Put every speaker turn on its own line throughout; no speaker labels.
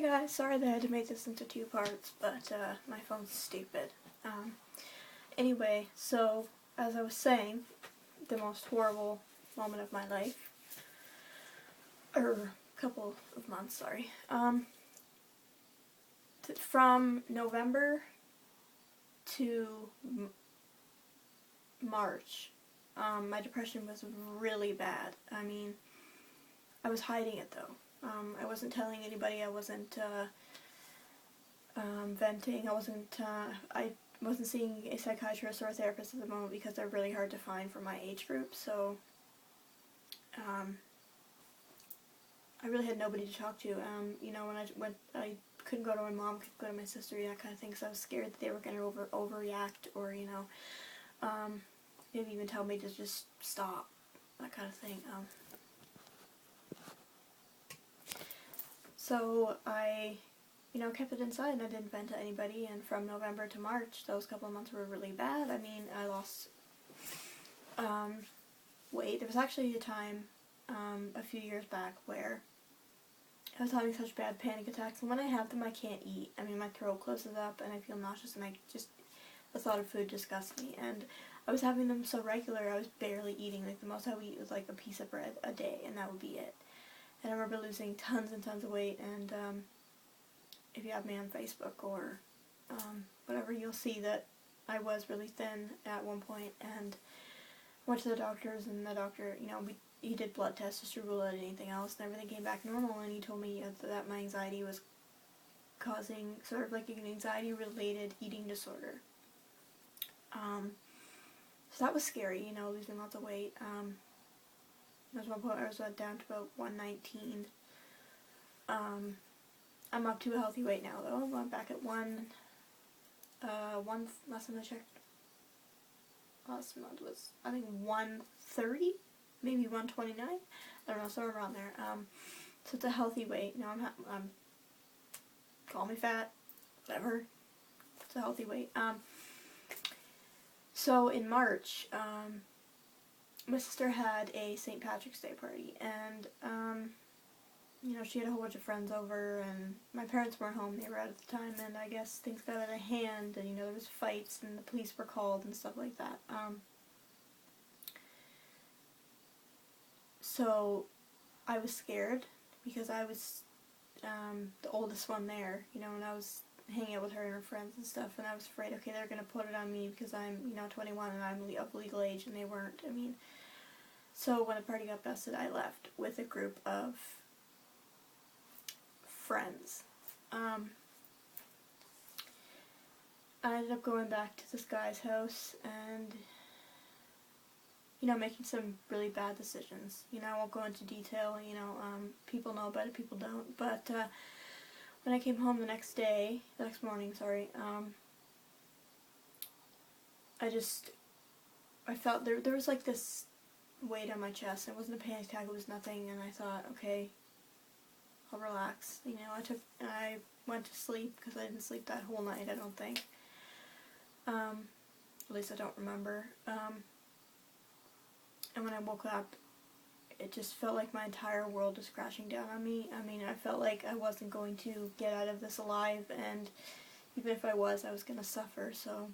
Hey guys, sorry that I had to make this into two parts, but my phone's stupid. Anyway, so as I was saying, the most horrible moment of my life, or couple of months, sorry. From November to March, my depression was really bad. I mean, I was hiding it though. I wasn't telling anybody. I wasn't venting. I wasn't seeing a psychiatrist or a therapist at the moment because they're really hard to find for my age group. So I really had nobody to talk to. You know, when I couldn't go to my mom, couldn't go to my sister, that kind of thing. So I was scared that they were going to overreact, or maybe even tell me to just stop, that kind of thing. So I, kept it inside and I didn't vent to anybody. And from November to March, those couple of months were really bad. I mean, I lost weight. There was actually a time a few years back where I was having such bad panic attacks, and when I have them, I can't eat. I mean, my throat closes up and I feel nauseous, and the thought of food disgusts me. And I was having them so regular, I was barely eating. Like, the most I would eat was like a piece of bread a day, and that would be it. And I remember losing tons and tons of weight, and if you have me on Facebook or whatever, you'll see that I was really thin at one point, and went to the doctors, and the doctor, he did blood tests just to rule out anything else, and everything came back normal, and he told me that my anxiety was causing sort of like an anxiety-related eating disorder. So that was scary, losing lots of weight. There was one point I was down to about 119. I'm up to a healthy weight now, though. I'm back at last time I checked, last month was, I think, 130, maybe 129. I don't know, somewhere around there. So it's a healthy weight. Now I'm call me fat, whatever. It's a healthy weight. So in March, my sister had a St. Patrick's Day party, and she had a whole bunch of friends over, and my parents weren't home. They were out at the time, and I guess things got out of hand, and there was fights, and the police were called and stuff like that. So I was scared because I was the oldest one there, and I was hanging out with her and her friends and stuff, and I was afraid, okay, they're going to put it on me because I'm, 21 and I'm of legal age, and they weren't. I mean, so when the party got busted, I left with a group of friends. I ended up going back to this guy's house and, making some really bad decisions. I won't go into detail, people know about it, people don't, but when I came home the next morning, I felt there was like this weight on my chest. It wasn't a panic attack, it was nothing, and I thought, okay, I'll relax. I went to sleep because I didn't sleep that whole night, I don't think. At least I don't remember. And when I woke up, it just felt like my entire world was crashing down on me. I mean, I felt like I wasn't going to get out of this alive, and even if I was going to suffer. So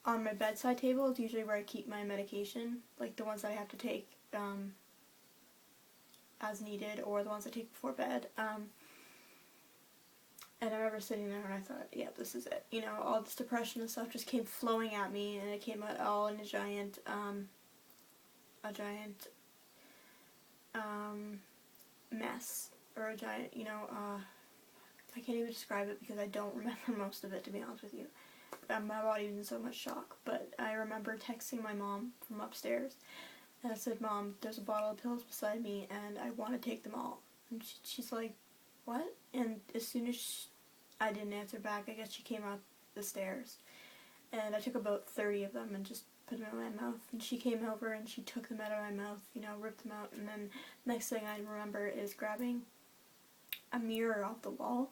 on my bedside table is usually where I keep my medication, like the ones that I have to take as needed, or the ones I take before bed. And I remember sitting there and I thought, yeah, this is it. All this depression and stuff just came flowing at me, and it came out all in a giant mess, or a giant, I can't even describe it because I don't remember most of it, to be honest with you. My body was in so much shock, but I remember texting my mom from upstairs, and I said, Mom, there's a bottle of pills beside me, and I want to take them all. And she's like, what? And as soon as I didn't answer back, I guess she came out the stairs, and I took about 30 of them and just put them in my mouth, and she came over and she took them out of my mouth, ripped them out, and then next thing I remember is grabbing a mirror off the wall,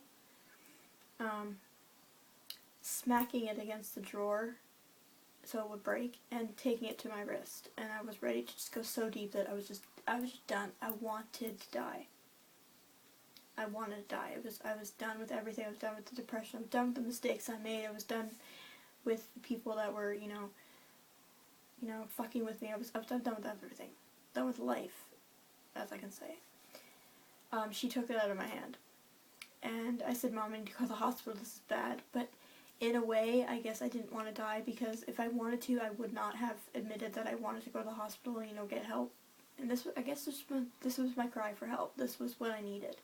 smacking it against the drawer so it would break, and taking it to my wrist, and I was ready to just go so deep that I was just done. I wanted to die. I wanted to die. I was done with everything. I was done with the depression. I was done with the mistakes I made. I was done with the people that were, fucking with me. I was done with everything. Done with life, as I can say. She took it out of my hand. And I said, Mom, I need to go to the hospital. This is bad. But in a way, I guess I didn't want to die, because if I wanted to, I would not have admitted that I wanted to go to the hospital and, get help. And this was my cry for help. This was what I needed.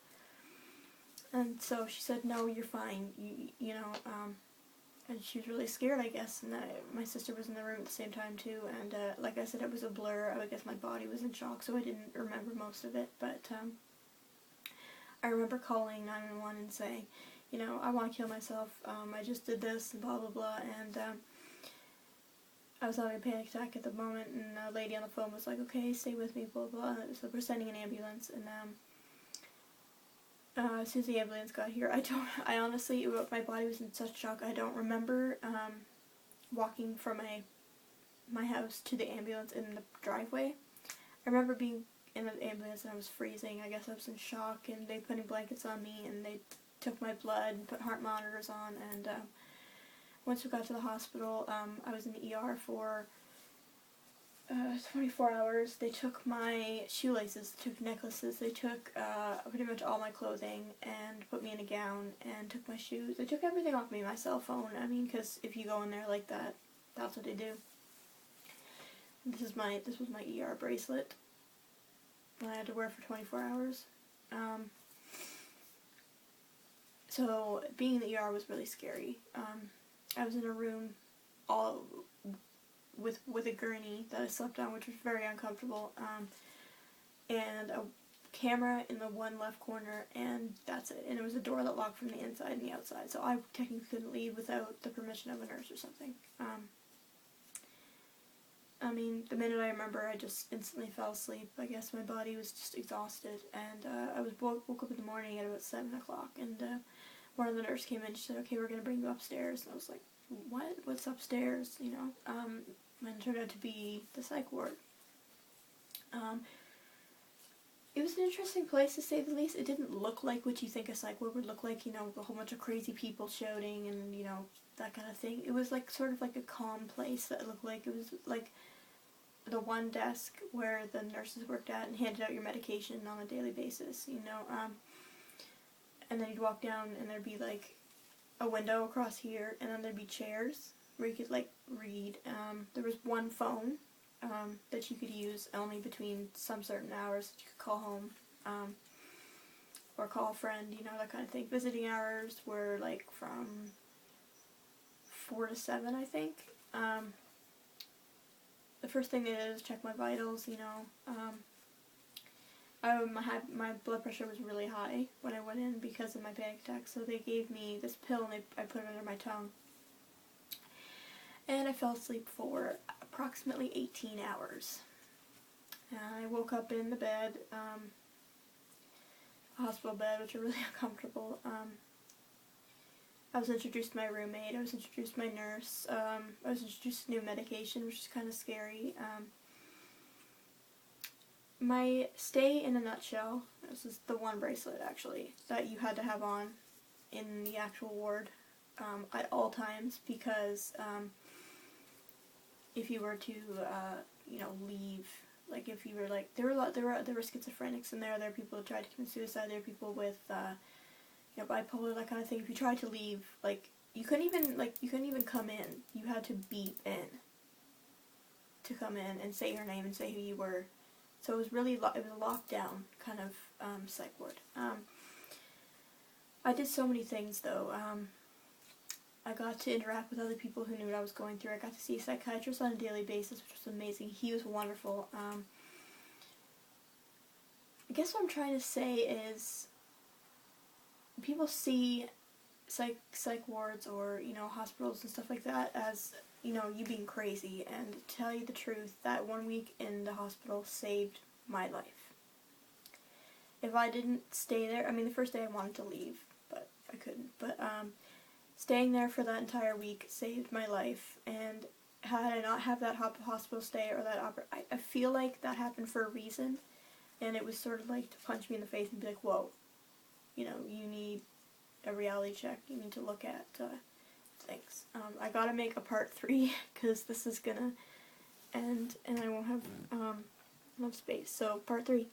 And so she said, no, you're fine. And she was really scared, I guess. And my sister was in the room at the same time, too. And like I said, it was a blur. I guess my body was in shock, so I didn't remember most of it. But I remember calling 911 and saying, I want to kill myself. I just did this, and blah, blah, blah. And I was having a panic attack at the moment, and a lady on the phone was like, okay, stay with me, blah, blah. So we're sending an ambulance, and as soon as the ambulance got here, I honestly, my body was in such shock. I don't remember walking from my house to the ambulance in the driveway. I remember being in the ambulance and I was freezing. I guess I was in shock, and they putting blankets on me, and they took my blood and put heart monitors on, and once we got to the hospital, I was in the ER for 24 hours. They took my shoelaces, they took necklaces, they took pretty much all my clothing and put me in a gown and took my shoes. They took everything off me, my cell phone. I mean, because if you go in there like that, that's what they do. This was my ER bracelet that I had to wear for 24 hours. So being in the ER was really scary. I was in a room all with a gurney that I slept on, which was very uncomfortable, and a camera in the one left corner, and that's it. And it was a door that locked from the inside and the outside, so I technically couldn't leave without the permission of a nurse or something. I mean, the minute I remember, I just instantly fell asleep. I guess my body was just exhausted, and I woke up in the morning at about 7 o'clock, and one of the nurses came in. She said, okay, we're going to bring you upstairs. And I was like, what? What's upstairs? And it turned out to be the psych ward. It was an interesting place, to say the least. It didn't look like what you think a psych ward would look like, a whole bunch of crazy people shouting and, that kind of thing. It was like sort of like a calm place that looked like it was like the one desk where the nurses worked at and handed out your medication on a daily basis, and then you'd walk down and there'd be like a window across here, and then there'd be chairs where you could like read. There was one phone that you could use only between some certain hours that you could call home, or call a friend, that kind of thing. Visiting hours were like from 4 to 7, I think. The first thing they did is check my vitals, my blood pressure was really high when I went in because of my panic attack, so they gave me this pill and I put it under my tongue. And I fell asleep for approximately 18 hours. And I woke up in the bed, a hospital bed, which are really uncomfortable. I was introduced to my roommate, I was introduced to my nurse, I was introduced to new medication, which is kind of scary. My stay in a nutshell, this is the one bracelet actually, that you had to have on in the actual ward at all times, because if you were to, leave, like if you were like, there were schizophrenics in there, there were people who tried to commit suicide, there were people with, bipolar, that kind of thing. If you tried to leave, like, you couldn't even come in. You had to beep in to come in and say your name and say who you were. So it was really, it was a lockdown kind of psych ward. I did so many things, though. I got to interact with other people who knew what I was going through. I got to see a psychiatrist on a daily basis, which was amazing. He was wonderful. I guess what I'm trying to say is, people see psych wards or, hospitals and stuff like that as, you being crazy, and to tell you the truth, that 1 week in the hospital saved my life. If I didn't stay there, I mean, the first day I wanted to leave, but I couldn't, but staying there for that entire week saved my life, and had I not have that hospital stay or that I feel like that happened for a reason, and it was sort of like to punch me in the face and be like, whoa, you know, you need a reality check. You need to look at things. I gotta make a part 3 because this is gonna end and I won't have enough space. So part 3.